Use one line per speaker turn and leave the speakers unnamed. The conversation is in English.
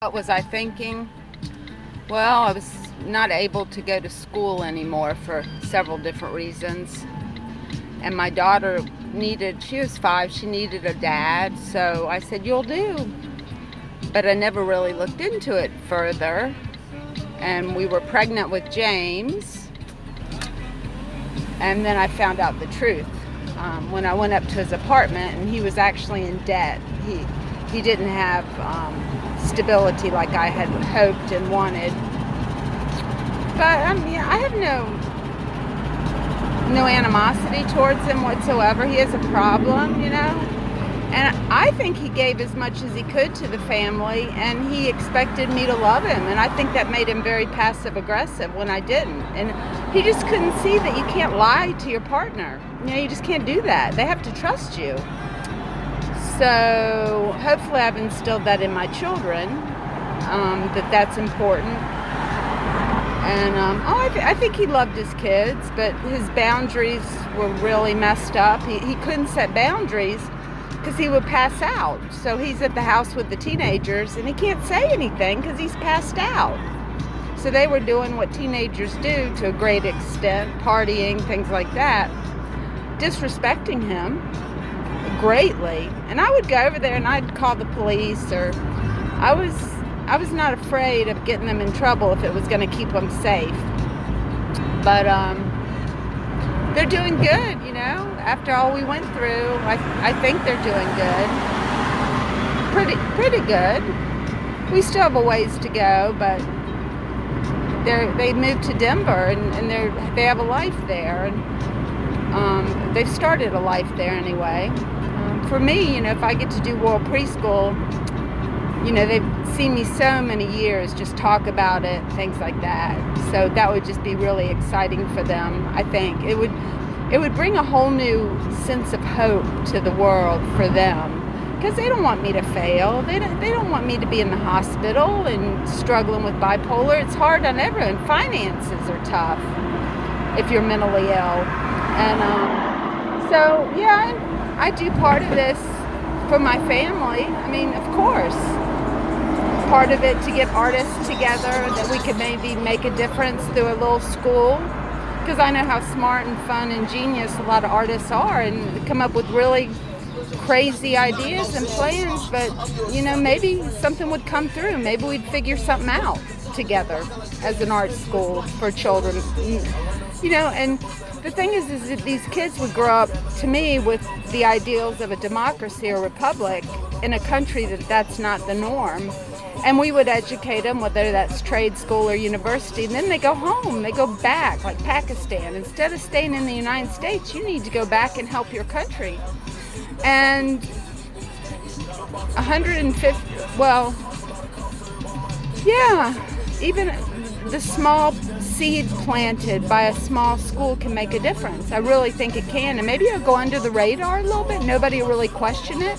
What was I thinking? Well, I was not able to go to school anymore for several different reasons. And my daughter she was 5, she needed a dad. So I said, "You'll do." But I never really looked into it further. And we were pregnant with James. And then I found out the truth when I went up to his apartment, and he was actually in debt. He didn't have stability like I had hoped and wanted. But I have no animosity towards him whatsoever. He has a problem, and I think he gave as much as he could to the family, and he expected me to love him, and I think that made him very passive aggressive when I didn't. And he just couldn't see that you can't lie to your partner. You just can't do that. They have to trust you. So hopefully I've instilled that in my children, that's important. And I think he loved his kids, but his boundaries were really messed up. He couldn't set boundaries because he would pass out. So he's at the house with the teenagers, and he can't say anything because he's passed out. So they were doing what teenagers do to a great extent, partying, things like that, disrespecting him greatly. And I would go over there and I'd call the police, or I was not afraid of getting them in trouble if it was going to keep them safe. But they're doing good, after all we went through. I think they're doing good, pretty good. We still have a ways to go, but they moved to Denver, and they have a life there, and they've started a life there anyway. For me, if I get to do World Preschool, they've seen me so many years just talk about it, things like that. So that would just be really exciting for them. I think it would bring a whole new sense of hope to the world for them, because they don't want me to fail. They don't want me to be in the hospital and struggling with bipolar. It's hard on everyone. Finances are tough if you're mentally ill. And so I do part of this for my family. Of course. Part of it to get artists together that we could maybe make a difference through a little school, because I know how smart and fun and genius a lot of artists are, and come up with really crazy ideas and plans. But maybe something would come through. Maybe we'd figure something out together as an art school for children. And the thing is that these kids would grow up, to me, with the ideals of a democracy or republic in a country that's not the norm. And we would educate them, whether that's trade school or university, and then they go home, they go back, like Pakistan. Instead of staying in the United States, you need to go back and help your country. And 150, even the small seed planted by a small school can make a difference. I really think it can. And maybe it'll go under the radar a little bit. Nobody will really question it.